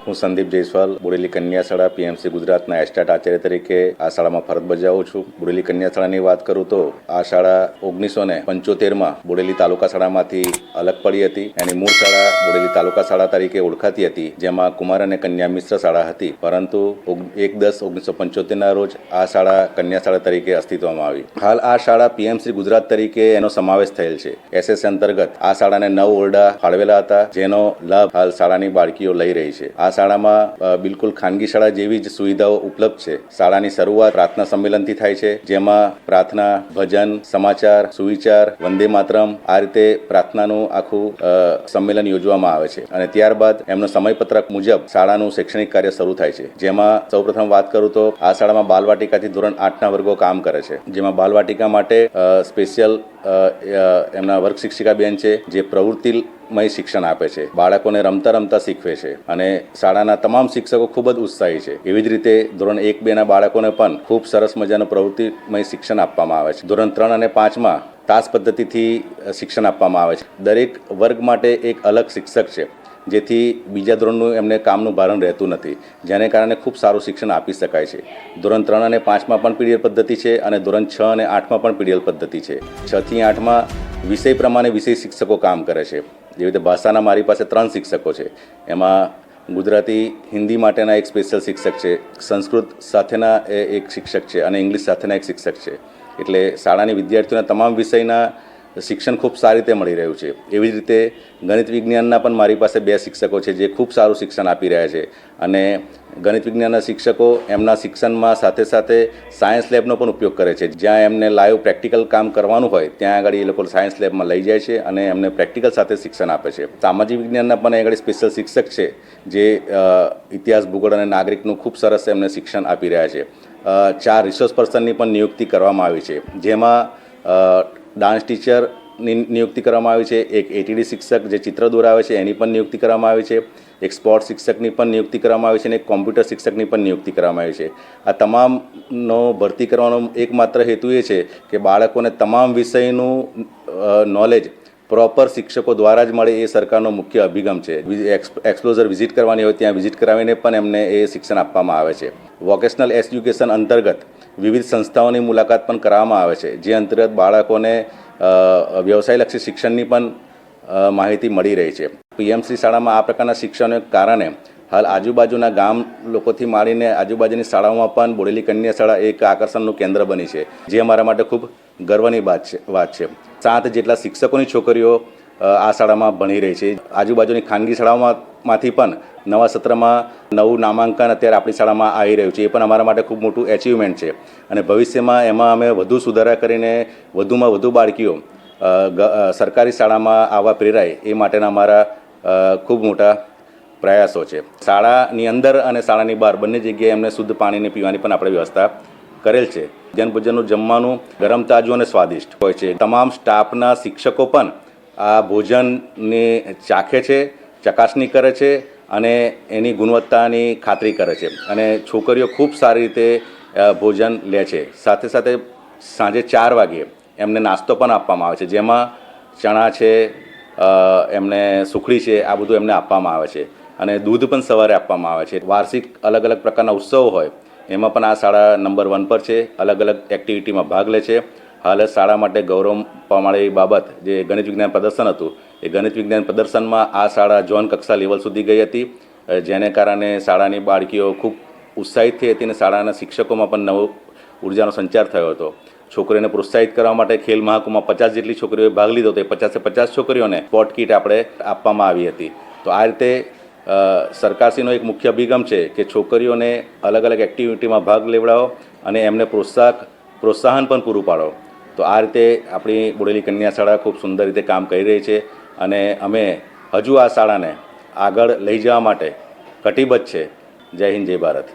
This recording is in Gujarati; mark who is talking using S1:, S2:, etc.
S1: હું સંદીપ જયસ્વાલ બોડેલી કન્યા શાળા પીએમસી ગુજરાતના એસ્ટેટ આચાર્ય તરીકે આ શાળામાં ફરજ બજાવું છું. બોડેલી કન્યા શાળાની વાત કરું તો આ શાળા 1975માં બોડેલી તાલુકા શાળામાંથી અલગ પડી હતી. એની મૂળ શાળા બોડેલી તાલુકા શાળા તરીકે ઓળખાતી હતી, જેમાં કુમાર અને કન્યા મિશ્ર શાળા હતી. પરંતુ 1/10/1975ના રોજ આ શાળા કન્યા શાળા તરીકે અસ્તિત્વમાં આવી. હાલ આ શાળા પીએમસી ગુજરાત તરીકે એનો સમાવેશ થયેલ છે. એસએસ અંતર્ગત આ શાળાને 9 ઓરડા ફાળવેલા હતા, જેનો લાભ હાલ શાળાની બાળકીઓ લઈ રહી છે. આ શાળામાં બિલકુલ ખાનગી શાળા જેવી જ સુવિધાઓ ઉપલબ્ધ છે. શાળાની શરૂઆત પ્રાર્થના સંમેલનથી થાય છે, જેમાં પ્રાર્થના, ભજન, સમાચાર, સુવિચાર, વંદે માતરમ આ રીતે પ્રાર્થનાનું આખું સંમેલન યોજવામાં આવે છે. અને ત્યારબાદ એમનો સમયપત્રક મુજબ શાળાનું શૈક્ષણિક કાર્ય શરૂ થાય છે. જેમાં સૌપ્રથમ વાત કરું તો આ શાળામાં બાલવાટિકાથી ધોરણ 8ના વર્ગો કામ કરે છે, જેમાં બાલવાટિકા માટે સ્પેશિયલ એમના વર્ગ શિક્ષિકા બેન છે, જે પ્રવૃત્તિમય શિક્ષણ આપે છે. બાળકોને રમતા રમતા શીખવે છે અને શાળાના તમામ શિક્ષકો ખૂબ જ ઉત્સાહી છે. એવી જ રીતે ધોરણ 1-2ના બાળકોને પણ ખૂબ સરસ મજાનું પ્રવૃત્તિમય શિક્ષણ આપવામાં આવે છે. ધોરણ 3 અને 5માં તાસ પદ્ધતિથી શિક્ષણ આપવામાં આવે છે. દરેક વર્ગ માટે એક અલગ શિક્ષક છે, જેથી બીજા ધોરણનું એમને કામનું ભારણ રહેતું નથી, જેને કારણે ખૂબ સારું શિક્ષણ આપી શકાય છે. ધોરણ 3 અને 5માં પણ પીડીએલ પદ્ધતિ છે અને ધોરણ 6 અને 8માં પણ પીડીએલ પદ્ધતિ છે. 6 થી 8માં વિષય પ્રમાણે વિષય શિક્ષકો કામ કરે છે. જેવી રીતે ભાષાના મારી પાસે 3 શિક્ષકો છે. એમાં ગુજરાતી, હિન્દી માટેના એક સ્પેશિયલ શિક્ષક છે, સંસ્કૃત સાથેના એક શિક્ષક છે અને ઇંગ્લિશ સાથેના એક શિક્ષક છે. એટલે શાળાની વિદ્યાર્થીઓના તમામ વિષયના શિક્ષણ ખૂબ સારી રીતે મળી રહ્યું છે. એવી જ રીતે ગણિત વિજ્ઞાનના પણ મારી પાસે 2 શિક્ષકો છે, જે ખૂબ સારું શિક્ષણ આપી રહ્યા છે. અને ગણિત વિજ્ઞાનના શિક્ષકો એમના શિક્ષણમાં સાથે સાથે સાયન્સ લેબનો પણ ઉપયોગ કરે છે. જ્યાં એમને લાઈવ પ્રેક્ટિકલ કામ કરવાનું હોય ત્યાં આગળ એ લોકો સાયન્સ લેબમાં લઈ જાય છે અને એમને પ્રેક્ટિકલ સાથે શિક્ષણ આપે છે. સામાજિક વિજ્ઞાનના પણ આગળ સ્પેશિયલ શિક્ષક છે, જે ઇતિહાસ, ભૂગોળ અને નાગરિકનું ખૂબ સરસ એમને શિક્ષણ આપી રહ્યા છે. 4 રિસોર્સ પર્સનની પણ નિયુક્તિ કરવામાં આવી છે, જેમાં ડાન્સ ટીચરની નિયુક્તિ કરવામાં આવી છે, એક એટીડી શિક્ષક જે ચિત્ર દોરાવે છે એની પણ નિયુક્તિ કરવામાં આવી છે, એક સ્પોર્ટ્સ શિક્ષકની પણ નિયુક્તિ કરવામાં આવી છે અને એક કોમ્પ્યુટર શિક્ષકની પણ નિયુક્તિ કરવામાં આવી છે. આ તમામનો ભરતી કરવાનો એકમાત્ર હેતુ એ છે કે બાળકોને તમામ વિષયનું નોલેજ પ્રોપર શિક્ષકો દ્વારા જ મળે, એ સરકારનો મુખ્ય અભિગમ છે. એક્સપ્લોઝર વિઝિટ કરવાની હોય ત્યાં વિઝિટ કરાવીને પણ એમને એ શિક્ષણ આપવામાં આવે છે. વોકેશનલ એજ્યુકેશન અંતર્ગત વિવિધ સંસ્થાઓની મુલાકાત પણ કરવામાં આવે છે, જે અંતર્ગત બાળકોને વ્યવસાયલક્ષી શિક્ષણની પણ માહિતી મળી રહી છે. પીએમસી શાળામાં આ પ્રકારના શિક્ષણને કારણે હાલ આજુબાજુના ગામ લોકોથી માંડીને આજુબાજુની શાળાઓમાં પણ બોડેલી કન્યા શાળા એક આકર્ષણનું કેન્દ્ર બની છે, જે અમારા માટે ખૂબ ગર્વની વાત છે. 7 જેટલા શિક્ષકોની છોકરીઓ આ શાળામાં ભણી રહી છે. આજુબાજુની ખાનગી શાળાઓમાંથી પણ નવા સત્રમાં નવું નામાંકન અત્યારે આપણી શાળામાં આવી રહ્યું છે. એ પણ અમારા માટે ખૂબ મોટું એચિવમેન્ટ છે અને ભવિષ્યમાં એમાં અમે વધુ સુધારા કરીને વધુમાં વધુ બાળકીઓ સરકારી શાળામાં આવવા પ્રેરાય એ માટેના અમારા ખૂબ મોટા પ્રયાસો છે. શાળાની અંદર અને શાળાની બહાર બંને જગ્યાએ એમને શુદ્ધ પાણીને પીવાની પણ આપણે વ્યવસ્થા કરેલ છે. ભોજનનું જમવાનું ગરમ, તાજું અને સ્વાદિષ્ટ હોય છે. તમામ સ્ટાફના શિક્ષકો પણ આ ભોજનની ચાખે છે, ચકાસણી કરે છે અને એની ગુણવત્તાની ખાતરી કરે છે અને છોકરીઓ ખૂબ સારી રીતે ભોજન લે છે. સાથે સાથે સાંજે 4 વાગ્યે એમને નાસ્તો પણ આપવામાં આવે છે, જેમાં ચણા છે, એમને સુખડી છે, આ બધું એમને આપવામાં આવે છે અને દૂધ પણ સવારે આપવામાં આવે છે. વાર્ષિક અલગ અલગ પ્રકારના ઉત્સવો હોય એમાં પણ આ શાળા નંબર 1 પર છે. અલગ અલગ એક્ટિવિટીમાં ભાગ લે છે. હાલ શાળા માટે ગૌરવ પામવાની બાબત જે ગણિત વિજ્ઞાન પ્રદર્શન હતું, એ ગણિત વિજ્ઞાન પ્રદર્શનમાં આ શાળા ઝોન કક્ષા લેવલ સુધી ગઈ હતી, જેને કારણે શાળાની બાળકીઓ ખૂબ ઉત્સાહિત થઈ હતી અને શાળાના શિક્ષકોમાં પણ નવો ઉર્જાનો સંચાર થયો હતો. છોકરીઓને પ્રોત્સાહિત કરવા માટે ખેલ મહાકુંભમાં 50 જેટલી છોકરીઓએ ભાગ લીધો હતો. 50 છોકરીઓને સ્પોર્ટ કીટ આપણે આપવામાં આવી હતી. તો આ રીતે સરકારશ્રીનો એક મુખ્ય અભિગમ છે કે છોકરીઓને અલગ અલગ એક્ટિવિટીમાં ભાગ લેવડાવો અને એમને પ્રોત્સાહન પણ પૂરું પાડો. તો આ રીતે આપણી બોડેલી કન્યા શાળા ખૂબ સુંદર રીતે કામ કરી રહી છે અને અમે હજુ આ શાળાને આગળ લઈ જવા માટે કટિબદ્ધ છે. જય હિન્દ, જય ભારત.